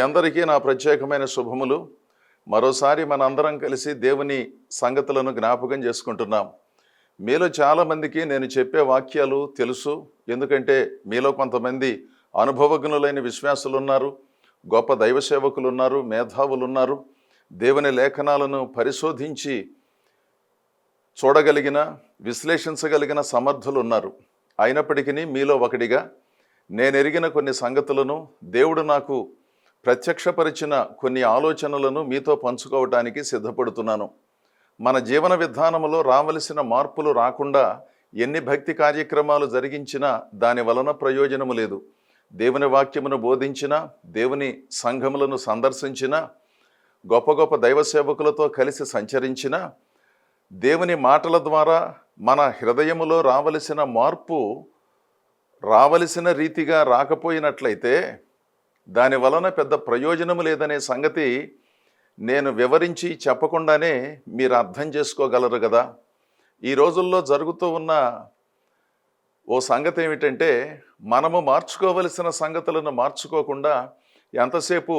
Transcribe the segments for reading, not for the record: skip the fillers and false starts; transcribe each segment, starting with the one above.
అందరికీ నా ప్రత్యేకమైన శుభములు. మరోసారి మనందరం కలిసి దేవుని సంగతులను జ్ఞాపకం చేసుకుంటున్నాం. మీలో చాలామందికి నేను చెప్పే వాక్యాలు తెలుసు. ఎందుకంటే మీలో కొంతమంది అనుభవజ్ఞులైన విశ్వాసులు ఉన్నారు, గొప్ప దైవ సేవకులు ఉన్నారు, మేధావులు ఉన్నారు, దేవుని లేఖనాలను పరిశోధించి చూడగలిగిన, విశ్లేషించగలిగిన సమర్థులు ఉన్నారు. అయినప్పటికీ మీలో ఒకటిగా నేను ఎరిగిన కొన్ని సంగతులను, దేవుడు నాకు ప్రత్యక్షపరిచిన కొన్ని ఆలోచనలను మీతో పంచుకోవటానికి సిద్ధపడుతున్నాను. మన జీవన విధానంలో రావలసిన మార్పులు రాకుండా ఎన్ని భక్తి కార్యక్రమాలు జరిగించినా దాని వలన ప్రయోజనము లేదు. దేవుని వాక్యమును బోధించినా, దేవుని సంఘములను సందర్శించినా, గొప్ప గొప్ప దైవ సేవకులతో కలిసి సంచరించినా, దేవుని మాటల ద్వారా మన హృదయములో రావలసిన మార్పు రావలసిన రీతిగా రాకపోయినట్లయితే దాని వలన పెద్ద ప్రయోజనము లేదనే సంగతి నేను వివరించి చెప్పకుండానే మీరు అర్థం చేసుకోగలరు కదా. ఈ రోజుల్లో జరుగుతూ ఉన్న ఓ సంగతి ఏమిటంటే, మనము మార్చుకోవలసిన సంగతులను మార్చుకోకుండా ఎంతసేపు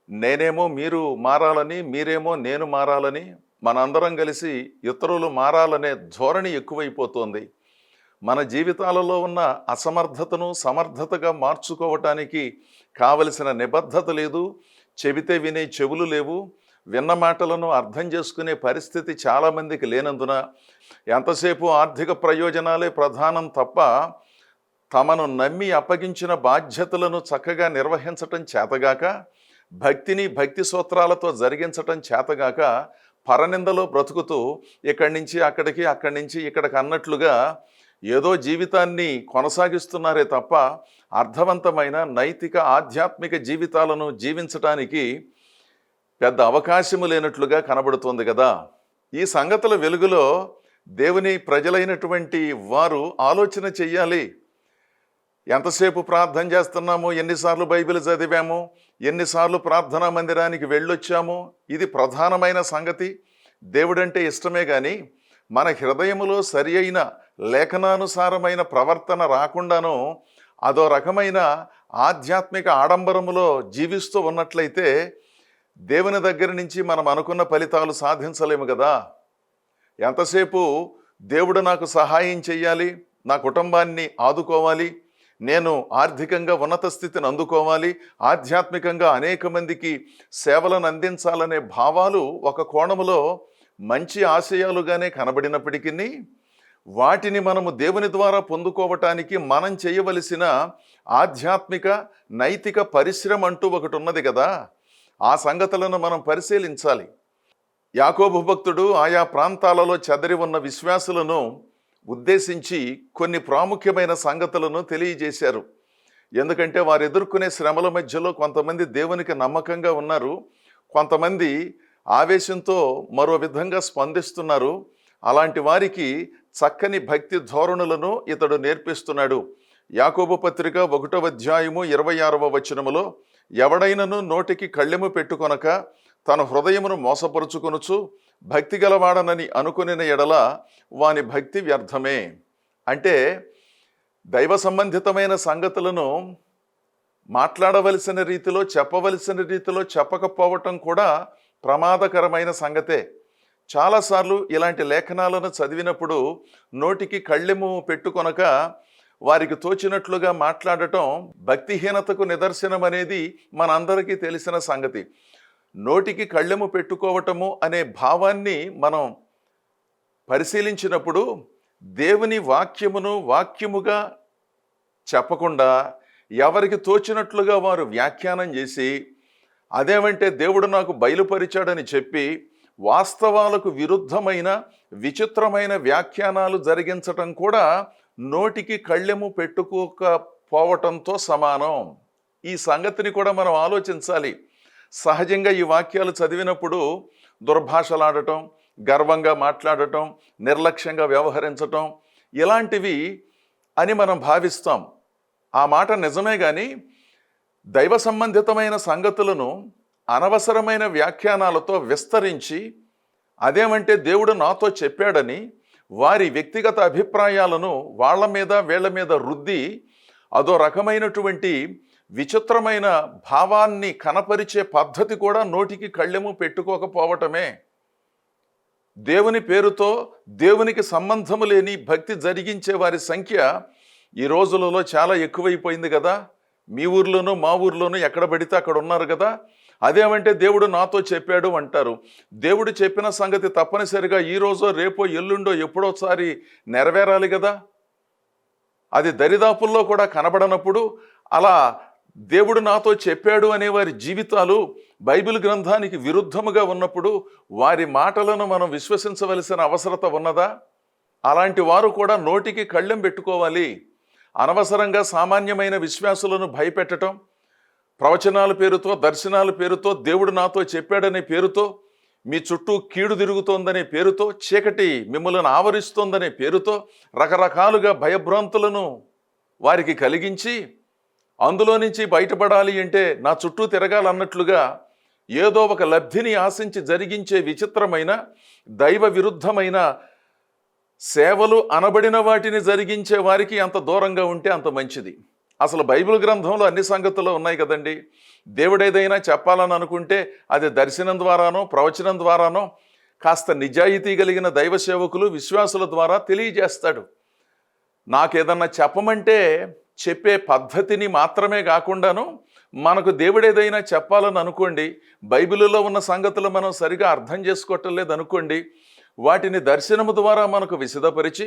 నేనేమో మీరు మారాలని, మీరేమో నేను మారాలని, మనందరం కలిసి ఇతరులు మారాలనే ధోరణి ఎక్కువైపోతుంది. మన జీవితాలలో ఉన్న అసమర్థతను సమర్థతగా మార్చుకోవటానికి కావలసిన నిబద్ధత లేదు, చెబితే వినే చెవులు లేవు, విన్న మాటలను అర్థం చేసుకునే పరిస్థితి చాలామందికి లేనందున ఎంతసేపు ఆర్థిక ప్రయోజనాలే ప్రధానం తప్ప తమను నమ్మి అప్పగించిన బాధ్యతలను చక్కగా నిర్వహించటం చేతగాక, భక్తిని భక్తి సూత్రాలతో జరిగించటం చేతగాక పరనిందలో బ్రతుకుతూ ఇక్కడి నుంచి అక్కడికి, అక్కడి నుంచి ఇక్కడికి అన్నట్లుగా ఏదో జీవితాన్ని కొనసాగిస్తున్నారే తప్ప అర్థవంతమైన నైతిక ఆధ్యాత్మిక జీవితాలను జీవించటానికి పెద్ద అవకాశము లేనట్లుగా కనబడుతోంది కదా. ఈ సంగతుల వెలుగులో దేవుని ప్రజలైనటువంటి వారు ఆలోచన చెయ్యాలి. ఎంతసేపు ప్రార్థన చేస్తున్నాము, ఎన్నిసార్లు బైబిల్ చదివాము, ఎన్నిసార్లు ప్రార్థనా మందిరానికి వెళ్ళొచ్చాము, ఇది ప్రధానమైన సంగతి. దేవుడంటే ఇష్టమే కానీ మన హృదయములో సరి అయిన లేఖనానుసారమైన ప్రవర్తన రాకుండాను అదో రకమైన ఆధ్యాత్మిక ఆడంబరములో జీవిస్తూ ఉన్నట్లయితే దేవుని దగ్గర నుంచి మనం అనుకున్న ఫలితాలు సాధించలేము కదా. ఎంతసేపు దేవుడు నాకు సహాయం చెయ్యాలి, నా కుటుంబాన్ని ఆదుకోవాలి, నేను ఆర్థికంగా ఉన్నత స్థితిని అందుకోవాలి, ఆధ్యాత్మికంగా అనేక మందికి సేవలను అందించాలనే భావాలు ఒక కోణములో మంచి ఆశయాలుగానే కనబడినప్పటికీ వాటిని మనము దేవుని ద్వారా పొందుకోవటానికి మనం చేయవలసిన ఆధ్యాత్మిక నైతిక పరిశ్రమ అంటూ ఒకటి ఉన్నది కదా. ఆ సంగతులను మనం పరిశీలించాలి. యాకోబు భక్తుడు ఆయా ప్రాంతాలలో చెదరి ఉన్న విశ్వాసులను ఉద్దేశించి కొన్ని ప్రాముఖ్యమైన సంగతులను తెలియజేశారు. ఎందుకంటే వారు ఎదుర్కొనే శ్రమల మధ్యలో కొంతమంది దేవునికి నమ్మకంగా ఉన్నారు, కొంతమంది ఆవేశంతో మరో విధంగా స్పందిస్తున్నారు. అలాంటి వారికి చక్కని భక్తి ధోరణులను ఇతడు నేర్పిస్తున్నాడు. యాకోబు పత్రిక 1వ అధ్యాయము 26వ వచనములో, ఎవడైనను నోటికి కళ్ళెము పెట్టుకొనక తన హృదయమును మోసపరుచుకొనుచు భక్తి గలవాడనని అనుకునిన ఎడల వాని భక్తి వ్యర్థమే. అంటే దైవ సంబంధితమైన సంగతులను మాట్లాడవలసిన రీతిలో, చెప్పవలసిన రీతిలో చెప్పకపోవటం కూడా ప్రమాదకరమైన సంగతే. చాలాసార్లు ఇలాంటి లేఖనాలను చదివినప్పుడు నోటికి కళ్ళెము పెట్టుకొనక వారికి తోచినట్లుగా మాట్లాడటం భక్తిహీనతకు నిదర్శనం అనేది మనందరికీ తెలిసిన సంగతి. నోటికి కళ్ళెము పెట్టుకోవటము అనే భావాన్ని మనం పరిశీలించినప్పుడు దేవుని వాక్యమును వాక్యముగా చెప్పకుండా ఎవరికి తోచినట్లుగా వారు వ్యాఖ్యానం చేసి, అదేమంటే దేవుడు నాకు బయలుపరిచాడని చెప్పి వాస్తవాలకు విరుద్ధమైన విచిత్రమైన వ్యాఖ్యానాలు జరిగించటం కూడా నోటికి కళ్ళెము పెట్టుకోకపోవటంతో సమానం. ఈ సంగతిని కూడా మనం ఆలోచించాలి. సహజంగా ఈ వాక్యాలు చదివినప్పుడు దుర్భాషలాడటం, గర్వంగా మాట్లాడటం, నిర్లక్ష్యంగా వ్యవహరించటం ఇలాంటివి అని మనం భావిస్తాం. ఆ మాట నిజమే కానీ దైవ సంబంధితమైన సంగతులను అనవసరమైన వ్యాఖ్యానాలతో విస్తరించి, అదేమంటే దేవుడు నాతో చెప్పాడని వారి వ్యక్తిగత అభిప్రాయాలను వాళ్ళ మీద వీళ్ళ మీద రుద్ది అదో రకమైనటువంటి విచిత్రమైన భావాన్ని కనపరిచే పద్ధతి కూడా నోటికి కళ్ళెము పెట్టుకోకపోవటమే. దేవుని పేరుతో దేవునికి సంబంధము లేని భక్తి జరిగించే వారి సంఖ్య ఈ రోజులలో చాలా ఎక్కువైపోయింది కదా. మీ ఊర్లోనూ మా ఊర్లోనూ ఎక్కడ పడితే అక్కడ ఉన్నారు కదా. అదేమంటే దేవుడు నాతో చెప్పాడు అంటారు. దేవుడు చెప్పిన సంగతి తప్పనిసరిగా ఈ రోజో రేపో ఎల్లుండో ఎప్పుడోసారి నెరవేరాలి కదా. అది దరిదాపుల్లో కూడా కనబడనప్పుడు, అలా దేవుడు నాతో చెప్పాడు అనే వారి జీవితాలు బైబిల్ గ్రంథానికి విరుద్ధముగా ఉన్నప్పుడు వారి మాటలను మనం విశ్వసించవలసిన అవసరత ఉన్నదా? అలాంటి వారు కూడా నోటికి కళ్ళెం పెట్టుకోవాలి. అనవసరంగా సామాన్యమైన విశ్వాసులను భయపెట్టడం, ప్రవచనాల పేరుతో, దర్శనాల పేరుతో, దేవుడు నాతో చెప్పాడనే పేరుతో, మీ చుట్టూ కీడు తిరుగుతోందనే పేరుతో, చీకటి మిమ్మల్ని ఆవరిస్తోందనే పేరుతో రకరకాలుగా భయభ్రాంతులను వారికి కలిగించి, అందులో నుంచి బయటపడాలి అంటే నా చుట్టూ తిరగాలన్నట్లుగా ఏదో ఒక లబ్ధిని ఆశించి జరిగించే విచిత్రమైన దైవ విరుద్ధమైన సేవలు అనబడిన వాటిని జరిగించే వారికి ఎంత దూరంగా ఉంటే అంత మంచిది. అసలు బైబిల్ గ్రంథంలో అన్ని సంగతులు ఉన్నాయి కదండి. దేవుడేదైనా చెప్పాలని అనుకుంటే అది దర్శనం ద్వారానో ప్రవచనం ద్వారానో కాస్త నిజాయితీ కలిగిన దైవ సేవకులు విశ్వాసుల ద్వారా తెలియజేస్తాడు. నాకేదన్నా చెప్పమంటే చెప్పే పద్ధతిని మాత్రమే కాకుండాను, మనకు దేవుడేదైనా చెప్పాలని అనుకోండి, బైబిల్లో ఉన్న సంగతులు మనం సరిగా అర్థం చేసుకోవటం లేదనుకోండి, వాటిని దర్శనము ద్వారా మనకు విశదపరిచి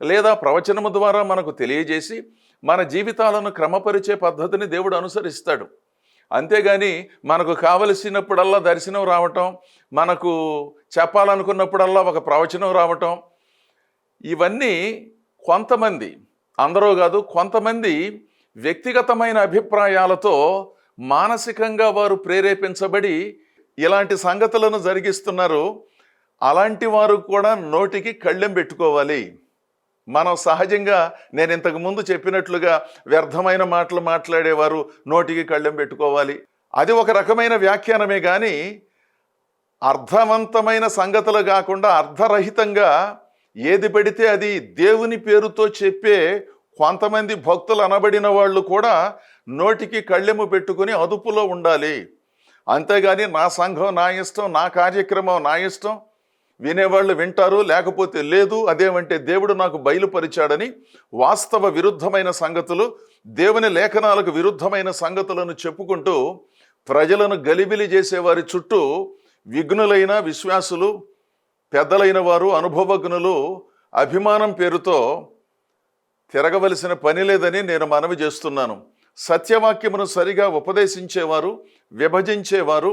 లేదా ప్రవచనము ద్వారా మనకు తెలియజేసి మన జీవితాలను క్రమపరిచే పద్ధతిని దేవుడు అనుసరిస్తాడు. అంతేగాని మనకు కావలసినప్పుడల్లా దర్శనం రావటం, మనకు చెప్పాలనుకున్నప్పుడల్లా ఒక ప్రవచనం రావటం, ఇవన్నీ కొంతమంది, అందరూ కాదు, కొంతమంది వ్యక్తిగతమైన అభిప్రాయాలతో మానసికంగా వారు ప్రేరేపించబడి ఇలాంటి సంగతులను జరిగిస్తున్నారు. అలాంటి వారు కూడా నోటికి కళ్ళెం పెట్టుకోవాలి. మనం సహజంగా నేను ఇంతకు ముందు చెప్పినట్లుగా వ్యర్థమైన మాటలు మాట్లాడేవారు నోటికి కళ్ళెం పెట్టుకోవాలి. అది ఒక రకమైన వ్యాఖ్యానమే కానీ అర్థవంతమైన సంగతులు కాకుండా అర్థరహితంగా ఏది పడితే అది దేవుని పేరుతో చెప్పే కొంతమంది భక్తులు అనబడిన వాళ్ళు కూడా నోటికి కళ్ళెము పెట్టుకుని అదుపులో ఉండాలి. అంతేగాని నా సంఘం నా ఇష్టం, నా కార్యక్రమం నా ఇష్టం, వినేవాళ్ళు వింటారు లేకపోతే లేదు, అదేమంటే దేవుడు నాకు బయలుపరిచాడని వాస్తవ విరుద్ధమైన సంగతులు, దేవుని లేఖనాలకు విరుద్ధమైన సంగతులను చెప్పుకుంటూ ప్రజలను గలిబిలి చేసేవారి చుట్టూ విఘ్నులైన విశ్వాసులు, పెద్దలైన వారు, అనుభవజ్ఞులు అభిమానం పేరుతో తిరగవలసిన పని లేదని నేను మనవి చేస్తున్నాను. సత్యవాక్యమును సరిగా ఉపదేశించేవారు, విభజించేవారు,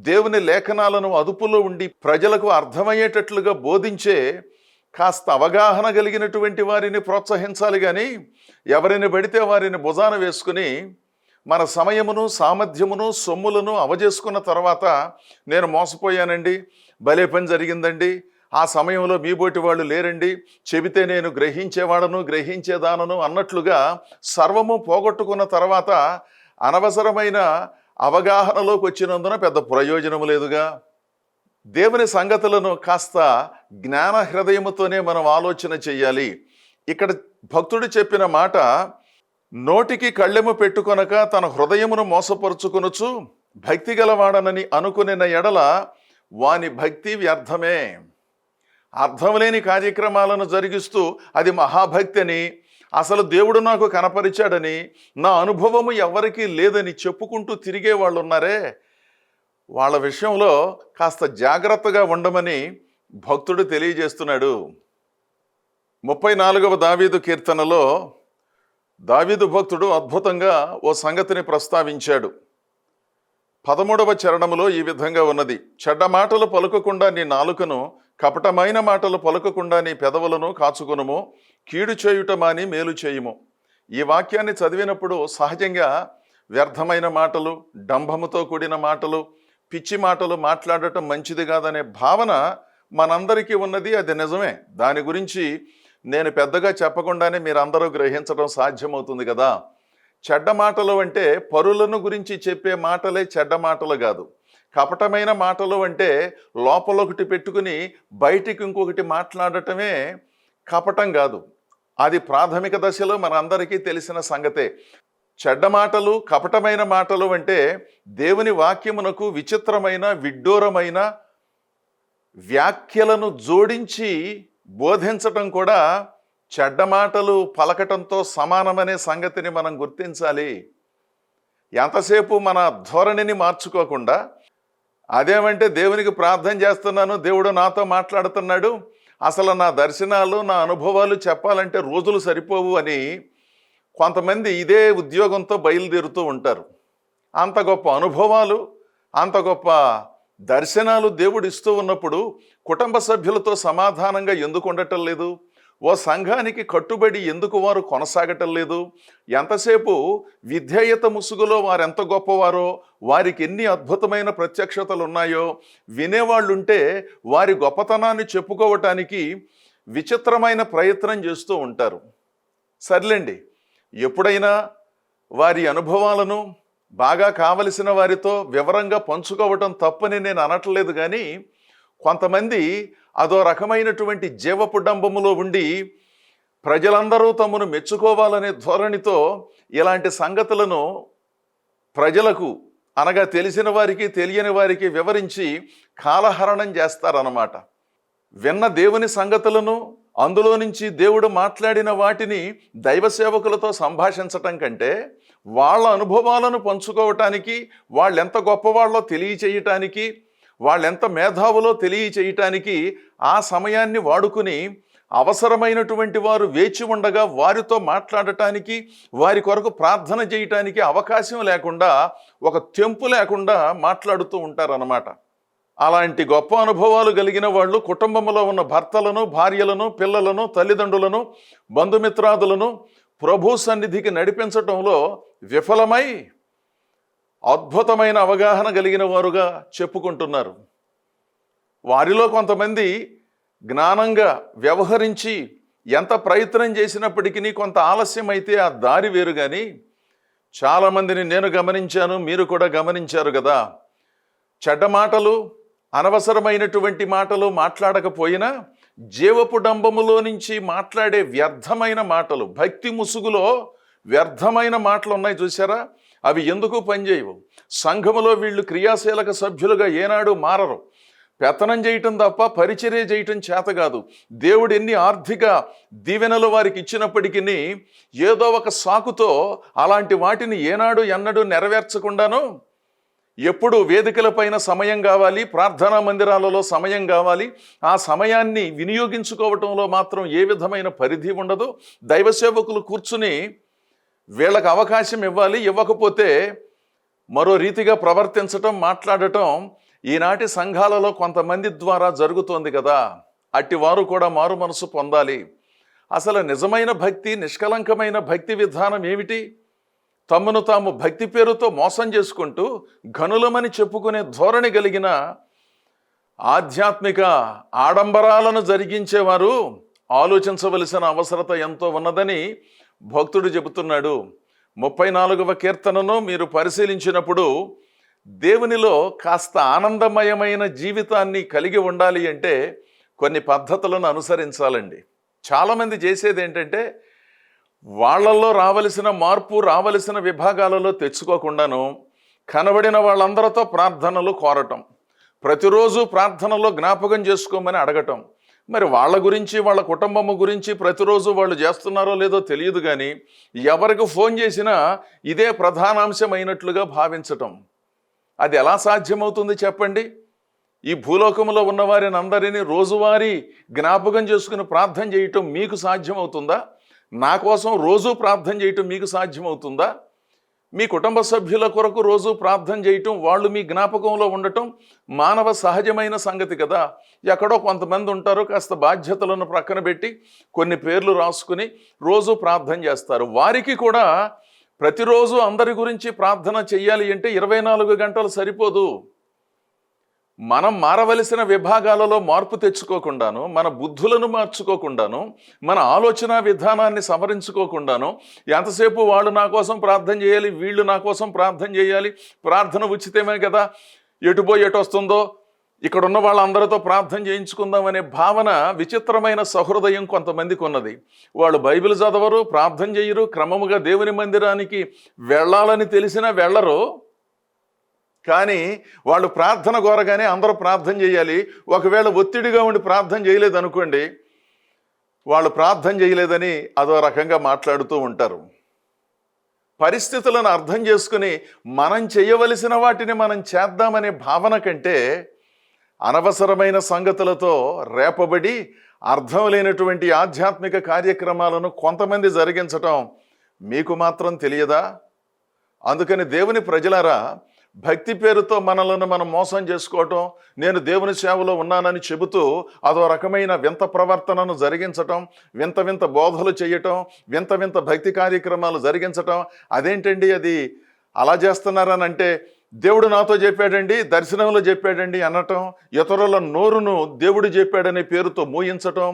దేవుని లేఖనాలను అదుపులో ఉండి ప్రజలకు అర్థమయ్యేటట్లుగా బోధించే కాస్త అవగాహన కలిగినటువంటి వారిని ప్రోత్సహించాలి. కానీ ఎవరిని పడితే వారిని భుజాన వేసుకుని మన సమయమును, సామర్థ్యమును, సొమ్ములను అవజేసుకున్న తర్వాత నేను మోసపోయానండి, భలే పని జరిగిందండి, ఆ సమయంలో మీ బోటి వాళ్ళు లేరండి, చెబితే నేను గ్రహించేవాడను గ్రహించేదానను అన్నట్లుగా సర్వము పోగొట్టుకున్న తర్వాత అనవసరమైన అవగాహనలోకి వచ్చినందున పెద్ద ప్రయోజనం లేదుగా. దేవుని సంగతులను కాస్త జ్ఞాన హృదయముతోనే మనం ఆలోచన చెయ్యాలి. ఇక్కడ భక్తుడు చెప్పిన మాట, నోటికి కళ్ళెము పెట్టుకొనక తన హృదయమును మోసపరుచుకొనుచు భక్తి గలవాడనని అనుకునిన ఎడల వాని భక్తి వ్యర్థమే. అర్థం లేని కార్యక్రమాలను జరిగిస్తూ అది మహాభక్తి అని, అసలు దేవుడు నాకు కనపరిచాడని, నా అనుభవము ఎవరికీ లేదని చెప్పుకుంటూ తిరిగే వాళ్ళు ఉన్నారే, వాళ్ళ విషయంలో కాస్త జాగ్రత్తగా ఉండమని భక్తుడు తెలియజేస్తున్నాడు. 34వ దావీదు కీర్తనలో దావీదు భక్తుడు అద్భుతంగా ఓ సంగతిని ప్రస్తావించాడు. 13వ చరణములో ఈ విధంగా ఉన్నది, చెడ్డ మాటలు పలుకకుండా నీ నాలుకను, కపటమైన మాటలు పలుకకుండా నీ పెదవులను కాచుకొనుము, కీడు చేయుట మాని మేలు చేయుము. ఈ వాక్యాన్ని చదివినప్పుడు సహజంగా వ్యర్థమైన మాటలు, డంభముతో కూడిన మాటలు, పిచ్చి మాటలు మాట్లాడటం మంచిది కాదనే భావన మనందరికీ ఉన్నది. అది నిజమే. దాని గురించి నేను పెద్దగా చెప్పకుండానే మీరందరూ గ్రహించడం సాధ్యమవుతుంది కదా. చెడ్డ మాటలు అంటే పరులను గురించి చెప్పే మాటలే చెడ్డ మాటలు కాదు. కపటమైన మాటలు అంటే లోపలొకటి పెట్టుకుని బయటికి ఇంకొకటి మాట్లాడటమే కపటం కాదు. అది ప్రాథమిక దశలో మనందరికీ తెలిసిన సంగతే. చెడ్డ మాటలు, కపటమైన మాటలు అంటే దేవుని వాక్యమునకు విచిత్రమైన, విడ్డూరమైన వ్యాఖ్యలను జోడించి బోధించటం కూడా చెడ్డ మాటలు పలకటంతో సమానమనే సంగతిని మనం గుర్తించాలి. ఎంతసేపు మన ధోరణిని మార్చుకోకుండా అదేమంటే దేవునికి ప్రార్థన చేస్తున్నాను, దేవుడు నాతో మాట్లాడుతున్నాడు, అసలు నా దర్శనాలు, నా అనుభవాలు చెప్పాలంటే రోజులు సరిపోవు అని కొంతమంది ఇదే ఉద్యోగంతో బయలుదేరుతూ ఉంటారు. అంత గొప్ప అనుభవాలు, అంత గొప్ప దర్శనాలు దేవుడు ఇస్తూ ఉన్నప్పుడు కుటుంబ సభ్యులతో సమాధానంగా ఎందుకు ఉండటం లేదు? ఓ సంఘానికి కట్టుబడి ఎందుకు వారు కొనసాగటం లేదు? ఎంతసేపు విధేయత ముసుగులో వారు ఎంత గొప్పవారో, వారికి ఎన్ని అద్భుతమైన ప్రత్యక్షతలు ఉన్నాయో వినేవాళ్ళుంటే వారి గొప్పతనాన్ని చెప్పుకోవటానికి విచిత్రమైన ప్రయత్నం చేస్తూ ఉంటారు. సర్లేండి, ఎప్పుడైనా వారి అనుభవాలను బాగా కావలసిన వారితో వివరంగా పంచుకోవటం తప్పని నేను అనట్లేదు, కానీ కొంతమంది అదో రకమైనటువంటి జీవపు డంబములో ఉండి ప్రజలందరూ తమను మెచ్చుకోవాలనే ధోరణితో ఇలాంటి సంగతులను ప్రజలకు, అనగా తెలిసిన వారికి తెలియని వారికి వివరించి కాలహరణం చేస్తారన్నమాట. విన్న దేవుని సంగతులను, అందులో నుంచి దేవుడు మాట్లాడిన వాటిని దైవ సేవకులతో సంభాషించటం కంటే వాళ్ళ అనుభవాలను పంచుకోవటానికి, వాళ్ళెంత గొప్పవాళ్ళో తెలియచేయటానికి, వాళ్ళెంత మేధావులో తెలియచేయటానికి ఆ సమయాన్ని వాడుకుని అవసరమైనటువంటి వారు వేచి ఉండగా వారితో మాట్లాడటానికి, వారి కొరకు ప్రార్థన చేయటానికి అవకాశం లేకుండా, ఒక తెంపు లేకుండా మాట్లాడుతూ ఉంటారన్నమాట. అలాంటి గొప్ప అనుభవాలు కలిగిన వాళ్ళు కుటుంబంలో ఉన్న భర్తలను, భార్యలను, పిల్లలను, తల్లిదండ్రులను, బంధుమిత్రాదులను ప్రభు సన్నిధికి నడిపించటంలో విఫలమై అద్భుతమైన అవగాహన కలిగిన వారుగా చెప్పుకుంటున్నారు. వారిలో కొంతమంది జ్ఞానంగా వ్యవహరించి ఎంత ప్రయత్నం చేసినప్పటికీ కొంత ఆలస్యం అయితే ఆ దారి వేరు. కానీ చాలామందిని నేను గమనించాను, మీరు కూడా గమనించారు కదా, చెడ్డ మాటలు, అనవసరమైనటువంటి మాటలు మాట్లాడకపోయినా జీవపు డంబములో నుంచి మాట్లాడే వ్యర్థమైన మాటలు, భక్తి ముసుగులో వ్యర్థమైన మాటలు ఉన్నాయి చూసారా, అవి ఎందుకు పనిచేయవు. సంఘములో వీళ్ళు క్రియాశీలక సభ్యులుగా ఏనాడు మారరు. పెత్తనం చేయటం తప్ప పరిచర్య చేయటం చేత కాదు. దేవుడు ఎన్ని ఆర్థిక దీవెనలు వారికి ఇచ్చినప్పటికీ ఏదో ఒక సాకుతో అలాంటి వాటిని ఏనాడు ఎన్నడూ నెరవేర్చకుండాను ఎప్పుడు వేదికలపైన సమయం కావాలి, ప్రార్థనా మందిరాలలో సమయం కావాలి, ఆ సమయాన్ని వినియోగించుకోవటంలో మాత్రం ఏ విధమైన పరిధి ఉండదు. దైవ సేవకులు కూర్చుని వీళ్ళకి అవకాశం ఇవ్వాలి, ఇవ్వకపోతే మరో రీతిగా ప్రవర్తించటం, మాట్లాడటం ఈనాటి సంఘాలలో కొంతమంది ద్వారా జరుగుతోంది కదా. అట్టివారు కూడా మారు మనసు పొందాలి. అసలు నిజమైన భక్తి, నిష్కలంకమైన భక్తి విధానం ఏమిటి? తమను తాము భక్తి పేరుతో మోసం చేసుకుంటూ ఘనులమని చెప్పుకునే ధోరణి కలిగిన ఆధ్యాత్మిక ఆడంబరాలను జరిగించేవారు ఆలోచించవలసిన అవసరత ఎంతో ఉన్నదని భక్తుడు చెబుతున్నాడు. 34వ కీర్తనను మీరు పరిశీలించినప్పుడు దేవునిలో కాస్త ఆనందమయమైన జీవితాన్ని కలిగి ఉండాలి అంటే కొన్ని పద్ధతులను అనుసరించాలండి. చాలామంది చేసేది ఏంటంటే వాళ్ళల్లో రావలసిన మార్పు, రావలసిన విభాగాలలో తెచ్చుకోకుండాను కనబడిన వాళ్ళందరితో ప్రార్థనలు కోరటం, ప్రతిరోజు ప్రార్థనలో జ్ఞాపకం చేసుకోమని అడగటం. మరి వాళ్ళ గురించి, వాళ్ళ కుటుంబము గురించి ప్రతిరోజు వాళ్ళు చేస్తున్నారో లేదో తెలియదు, కానీ ఎవరికి ఫోన్ చేసినా ఇదే ప్రధానాంశమైనట్లుగా భావించటం. అది ఎలా సాధ్యమవుతుంది చెప్పండి? ఈ భూలోకంలో ఉన్న వారిని అందరినీ రోజువారీ జ్ఞాపకం చేసుకుని ప్రార్థన చేయటం మీకు సాధ్యమవుతుందా? నా కోసం రోజు ప్రార్థన చేయటం మీకు సాధ్యమవుతుందా? మీ కుటుంబ సభ్యుల కొరకు రోజు ప్రార్థన చేయటం, వాళ్ళు మీ జ్ఞాపకంలో ఉండటం మానవ సహజమైన సంగతి కదా. ఎక్కడో కొంతమంది ఉంటారు, కాస్త బాధ్యతలను ప్రక్కన పెట్టి కొన్ని పేర్లు రాసుకుని రోజు ప్రార్థన చేస్తారు. వారికి కూడా ప్రతిరోజు అందరి గురించి ప్రార్థన చెయ్యాలి అంటే 24 గంటలు సరిపోదు. మనం మారవలసిన విభాగాలలో మార్పు తెచ్చుకోకుండాను, మన బుద్ధులను మార్చుకోకుండాను, మన ఆలోచన విధానాన్ని సవరించుకోకుండాను ఎంతసేపు వాళ్ళు నా కోసం ప్రార్థన చేయాలి, వీళ్ళు నా కోసం ప్రార్థన చేయాలి, ప్రార్థన ఉచితమే కదా, ఎటుపోయి ఎటు వస్తుందో ఇక్కడ ఉన్న వాళ్ళందరితో ప్రార్థన చేయించుకుందామనే భావన, విచిత్రమైన సహృదయం కొంతమందికి ఉన్నది. వాళ్ళు బైబిల్ చదవరు, ప్రార్థన చేయరు, క్రమముగా దేవుని మందిరానికి వెళ్ళాలని తెలిసినా వెళ్ళరు. కానీ వాళ్ళు ప్రార్థన కోరగానే అందరూ ప్రార్థన చేయాలి. ఒకవేళ ఒత్తిడిగా ఉండి ప్రార్థన చేయలేదనుకోండి, వాళ్ళు ప్రార్థన చేయలేదని అదో రకంగా మాట్లాడుతూ ఉంటారు. పరిస్థితులను అర్థం చేసుకుని మనం చేయవలసిన వాటిని మనం చేద్దామనే భావన కంటే అనవసరమైన సంగతులతో రేపబడి అర్థం లేనటువంటి ఆధ్యాత్మిక కార్యక్రమాలను కొంతమంది జరిగించటం మీకు మాత్రం తెలియదా? అందుకని దేవుని ప్రజలారా, భక్తి పేరుతో మనలను మనం మోసం చేసుకోవటం, నేను దేవుని సేవలో ఉన్నానని చెబుతూ అదో రకమైన వింత ప్రవర్తనను జరిగించటం, వింత వింత బోధలు చేయటం, వింత వింత భక్తి కార్యక్రమాలు జరిగించటం, అదేంటండి అది అలా చేస్తున్నారని అంటే, దేవుడు నాతో చెప్పాడండి, దర్శనంలో చెప్పాడండి అనటం, ఇతరుల నోరును దేవుడు చెప్పాడనే పేరుతో మూయించటం,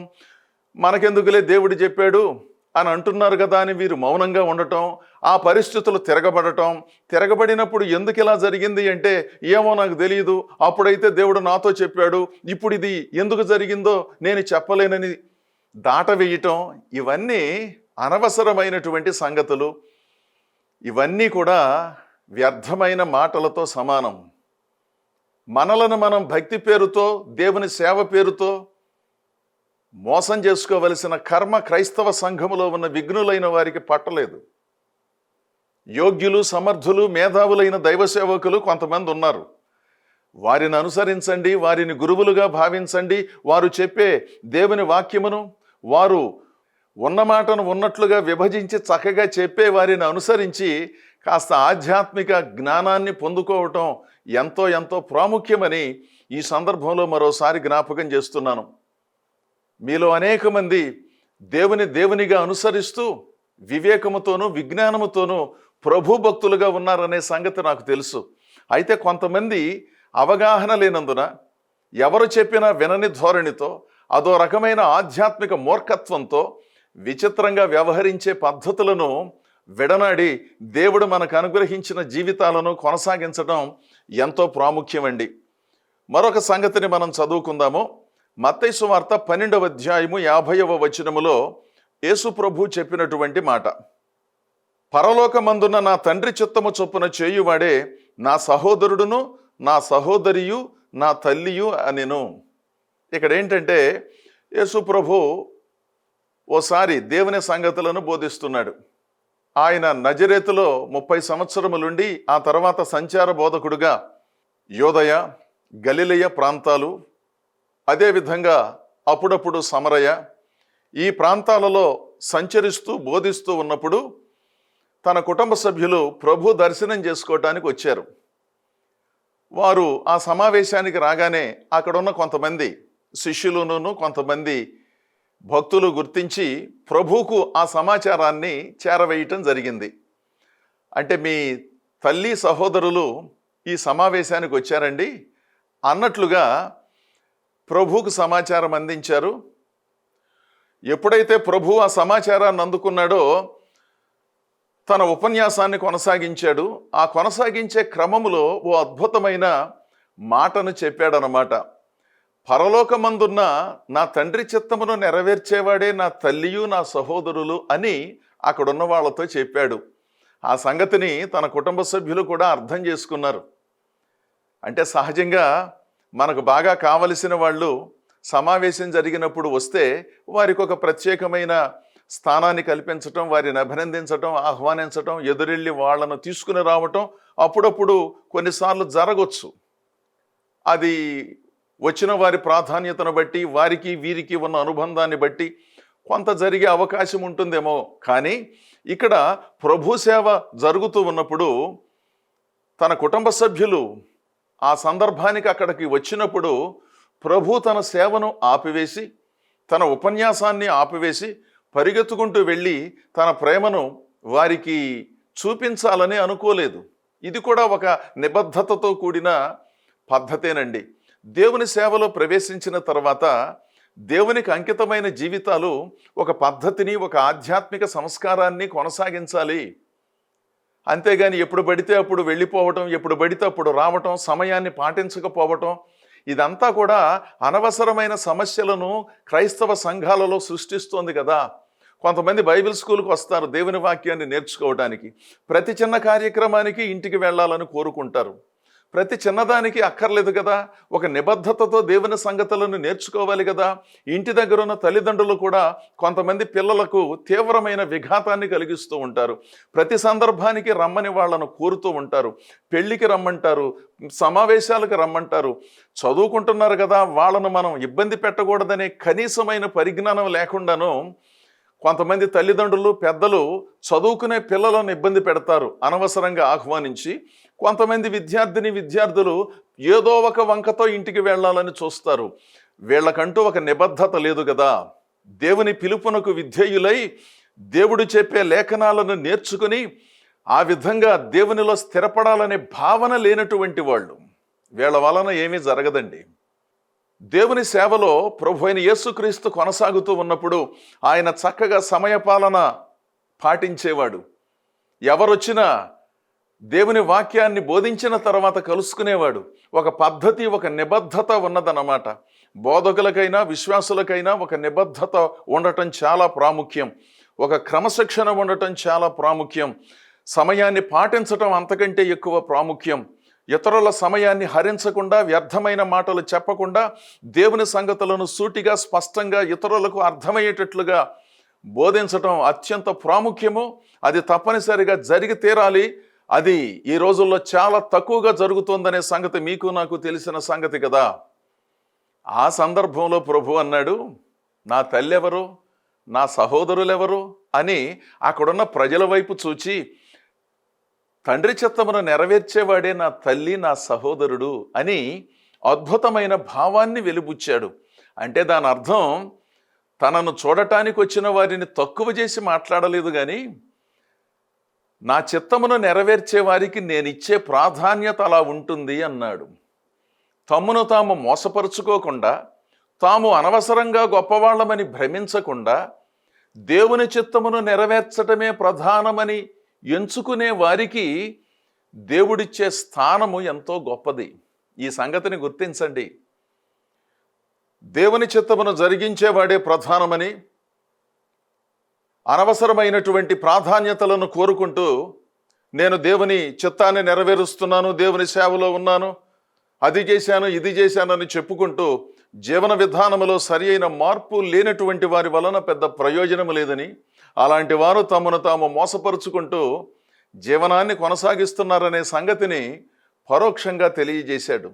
మనకెందుకులే దేవుడు చెప్పాడు అని అంటున్నారు కదా అని వీరు మౌనంగా ఉండటం, ఆ పరిస్థితులు తిరగబడినప్పుడు ఎందుకు ఇలా జరిగింది అంటే, ఏమో నాకు తెలియదు, అప్పుడైతే దేవుడు నాతో చెప్పాడు, ఇప్పుడు ఇది ఎందుకు జరిగిందో నేను చెప్పలేనని దాటవేయటం, ఇవన్నీ అనవసరమైనటువంటి సంగతులు. ఇవన్నీ కూడా వ్యర్థమైన మాటలతో సమానం. మనలను మనం భక్తి పేరుతో, దేవుని సేవ పేరుతో మోసం చేసుకోవలసిన కర్మ క్రైస్తవ సంఘములో ఉన్న విఘ్నులైన వారికి పట్టలేదు. యోగ్యులు, సమర్థులు, మేధావులైన దైవ సేవకులు కొంతమంది ఉన్నారు. వారిని అనుసరించండి, వారిని గురువులుగా భావించండి. వారు చెప్పే దేవుని వాక్యమును వారు ఉన్న మాటను ఉన్నట్లుగా విభజించి చక్కగా చెప్పే వారిని అనుసరించి కాస్త ఆధ్యాత్మిక జ్ఞానాన్ని పొందుకోవటం ఎంతో ఎంతో ప్రాముఖ్యమని ఈ సందర్భంలో మరోసారి జ్ఞాపకం చేస్తున్నాను. మీలో అనేక మంది దేవునిగా అనుసరిస్తూ వివేకముతోనూ విజ్ఞానముతోనూ ప్రభు భక్తులుగా ఉన్నారనే సంగతి నాకు తెలుసు. అయితే కొంతమంది అవగాహన లేనందున, ఎవరు చెప్పినా వినని ధోరణితో, అదో రకమైన ఆధ్యాత్మిక మూర్ఖత్వంతో విచిత్రంగా వ్యవహరించే పద్ధతులను విడనాడి దేవుడు మనకు అనుగ్రహించిన జీవితాలను కొనసాగించడం ఎంతో ప్రాముఖ్యమండి. మరొక సంగతిని మనం చదువుకుందాము. మత్తయి సువార్త 12వ అధ్యాయము 50వ వచనములో యేసు ప్రభు చెప్పినటువంటి మాట, పరలోకమందున నా తండ్రి చిత్తము చొప్పున చేయువాడే నా సహోదరుడును, నా సహోదరియు, నా తల్లియు అనెను. ఇక్కడ ఏంటంటే, యేసు ప్రభు ఓసారి దేవుని సంగతులను బోధిస్తున్నాడు. ఆయన నజరేతులో 30 సంవత్సరములుండి ఆ తర్వాత సంచార బోధకుడుగా యోదయ, గలిలయ ప్రాంతాలు, అదేవిధంగా అప్పుడప్పుడు సమరయ, ఈ ప్రాంతాలలో సంచరిస్తూ బోధిస్తూ ఉన్నప్పుడు తన కుటుంబ సభ్యులు ప్రభు దర్శనం చేసుకోవటానికి వచ్చారు. వారు ఆ సమావేశానికి రాగానే అక్కడున్న కొంతమంది శిష్యులను, కొంతమంది భక్తులు గుర్తించి ప్రభువుకు ఆ సమాచారాన్ని చేరవేయటం జరిగింది. అంటే మీ తల్లి సహోదరులు ఈ సమావేశానికి వచ్చారండి అన్నట్లుగా ప్రభువుకు సమాచారం అందించారు. ఎప్పుడైతే ప్రభు ఆ సమాచారాన్ని అందుకున్నాడో తన ఉపన్యాసాన్ని కొనసాగించాడు. ఆ కొనసాగించే క్రమములో ఓ అద్భుతమైన మాటను చెప్పాడనమాట. పరలోకమందున్న నా తండ్రి చిత్తమును నెరవేర్చేవాడే నా తల్లియు, నా సహోదరులు అని అక్కడున్న వాళ్ళతో చెప్పాడు. ఆ సంగతిని తన కుటుంబ సభ్యులు కూడా అర్థం చేసుకున్నారు. అంటే సహజంగా మనకు బాగా కావలసిన వాళ్ళు సమావేశం జరిగినప్పుడు వస్తే వారికి ఒక ప్రత్యేకమైన స్థానాన్ని కల్పించటం, వారిని అభినందించటం, ఆహ్వానించటం, ఎదురెళ్ళి వాళ్ళను తీసుకుని రావటం అప్పుడప్పుడు కొన్నిసార్లు జరగవచ్చు. అది వచ్చిన వారి ప్రాధాన్యతను బట్టి, వారికి వీరికి ఉన్న అనుబంధాన్ని బట్టి కొంత జరిగే అవకాశం ఉంటుందేమో. కానీ ఇక్కడ ప్రభు సేవ జరుగుతూ ఉన్నప్పుడు తన కుటుంబ సభ్యులు ఆ సందర్భానికి అక్కడికి వచ్చినప్పుడు ప్రభు తన సేవను ఆపివేసి, తన ఉపన్యాసాన్ని ఆపివేసి పరిగెత్తుకుంటూ వెళ్ళి తన ప్రేమను వారికి చూపించాలని అనుకోలేదు. ఇది కూడా ఒక నిబద్ధతతో కూడిన పద్ధతేనండి. దేవుని సేవలో ప్రవేశించిన తర్వాత దేవునికి అంకితమైన జీవితాలు ఒక పద్ధతిని, ఒక ఆధ్యాత్మిక సంస్కారాన్ని కొనసాగించాలి. అంతేగాని ఎప్పుడు పడితే అప్పుడు వెళ్ళిపోవటం, ఎప్పుడు పడితే అప్పుడు రావటం, సమయాన్ని పాటించకపోవటం, ఇదంతా కూడా అనవసరమైన సమస్యలను క్రైస్తవ సంఘాలలో సృష్టిస్తోంది కదా. కొంతమంది బైబిల్ స్కూల్కి వస్తారు దేవుని వాక్యాన్ని నేర్చుకోవడానికి. ప్రతి చిన్న కార్యక్రమానికి ఇంటికి వెళ్ళాలని కోరుకుంటారు. ప్రతి చిన్నదానికి అక్కర్లేదు కదా, ఒక నిబద్ధతతో దేవుని సంగతులను నేర్చుకోవాలి కదా. ఇంటి దగ్గర ఉన్న తల్లిదండ్రులు కూడా కొంతమంది పిల్లలకు తీవ్రమైన విఘాతాన్ని కలిగిస్తూ ఉంటారు. ప్రతి సందర్భానికి రమ్మని వాళ్ళను కోరుతూ ఉంటారు. పెళ్లికి రమ్మంటారు, సమావేశాలకు రమ్మంటారు. చదువుకుంటున్నారు కదా, వాళ్ళను మనం ఇబ్బంది పెట్టకూడదనే కనీసమైన పరిజ్ఞానం లేకుండాను కొంతమంది తల్లిదండ్రులు పెద్దలు చదువుకునే పిల్లలను ఇబ్బంది పెడతారు అనవసరంగా ఆహ్వానించి. కొంతమంది విద్యార్థులు ఏదో ఒక వంకతో ఇంటికి వెళ్ళాలని చూస్తారు. వీళ్ళకంటూ ఒక నిబద్ధత లేదు కదా. దేవుని పిలుపునకు విధేయులై దేవుడు చెప్పే లేఖనాలను నేర్చుకుని ఆ విధంగా దేవునిలో స్థిరపడాలనే భావన లేనటువంటి వాళ్ళు, వీళ్ళ వలన ఏమీ జరగదండి. దేవుని సేవలో ప్రభు అయిన యేసుక్రీస్తు కొనసాగుతూ ఉన్నప్పుడు ఆయన చక్కగా సమయపాలన పాటించేవాడు. ఎవరొచ్చినా దేవుని వాక్యాన్ని బోధించిన తర్వాత కలుసుకునేవాడు. ఒక పద్ధతి, ఒక నిబద్ధత ఉన్నదన్నమాట. బోధకులకైనా విశ్వాసులకైనా ఒక నిబద్ధత ఉండటం చాలా ప్రాముఖ్యం. ఒక క్రమశిక్షణ ఉండటం చాలా ప్రాముఖ్యం. సమయాన్ని పాటించటం అంతకంటే ఎక్కువ ప్రాముఖ్యం. ఇతరుల సమయాన్ని హరించకుండా, వ్యర్థమైన మాటలు చెప్పకుండా, దేవుని సంగతులను సూటిగా స్పష్టంగా ఇతరులకు అర్థమయ్యేటట్లుగా బోధించటం అత్యంత ప్రాముఖ్యము. అది తప్పనిసరిగా జరిగి తీరాలి. అది ఈ రోజుల్లో చాలా తక్కువగా జరుగుతోందనే సంగతి మీకు నాకు తెలిసిన సంగతి కదా. ఆ సందర్భంలో ప్రభు అన్నాడు, నా తల్లి ఎవరు, నా సహోదరులెవరు అని అక్కడున్న ప్రజల వైపు చూచి, తండ్రి చిత్తమును నెరవేర్చేవాడే నా తల్లి, నా సహోదరుడు అని అద్భుతమైన భావాన్ని వెలిబుచ్చాడు. అంటే దాని అర్థం తనను చూడటానికి వచ్చిన వారిని తక్కువ చేసి మాట్లాడలేదు, కానీ నా చిత్తమును నెరవేర్చే వారికి నేను ఇచ్చే ప్రాధాన్యత అలా ఉంటుంది అన్నాడు. తమ్మును తాము మోసపరుచుకోకుండా, తాము అనవసరంగా గొప్పవాళ్ళమని భ్రమించకుండా, దేవుని చిత్తమును నెరవేర్చటమే ప్రధానమని ఎంచుకునే వారికి దేవుడిచ్చే స్థానము ఎంతో గొప్పది. ఈ సంగతిని గుర్తించండి. దేవుని చిత్తమును జరిగించేవాడే ప్రధానమని, అనవసరమైనటువంటి ప్రాధాన్యతలను కోరుకుంటూ నేను దేవుని చిత్తాన్ని నెరవేరుస్తున్నాను, దేవుని సేవలో ఉన్నాను, అది చేశాను ఇది చేశానని చెప్పుకుంటూ జీవన విధానములో సరి అయిన మార్పు లేనటువంటి వారి వలన పెద్ద ప్రయోజనం లేదని, అలాంటి వారు తమను తాము మోసపరుచుకుంటూ జీవనాన్ని కొనసాగిస్తున్నారనే సంగతిని పరోక్షంగా తెలియజేశాడు.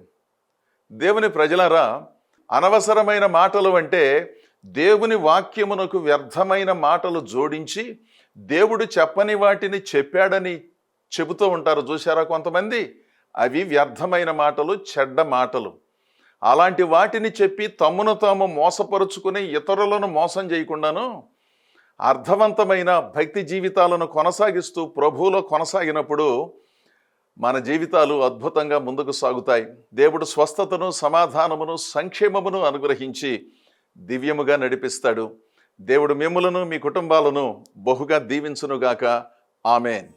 దేవుని ప్రజలారా, అనవసరమైన మాటలు అంటే దేవుని వాక్యమునకు వ్యర్థమైన మాటలు జోడించి దేవుడు చెప్పని వాటిని చెప్పాడని చెబుతూ ఉంటారు. చూశారా కొంతమంది? అవి వ్యర్థమైన మాటలు, చెడ్డ మాటలు. అలాంటి వాటిని చెప్పి తమ్మును తాము మోసపరుచుకుని ఇతరులను మోసం చేయకుండాను అర్థవంతమైన భక్తి జీవితాలను కొనసాగిస్తూ ప్రభువులో కొనసాగినప్పుడు మన జీవితాలు అద్భుతంగా ముందుకు సాగుతాయి. దేవుడు స్వస్థతను, సమాధానమును, సంక్షేమమును అనుగ్రహించి దివ్యముగా నడిపిస్తాడు. దేవుడు మిమ్ములను, మీ కుటుంబాలను బహుగా దీవించునుగాక. ఆమేన్.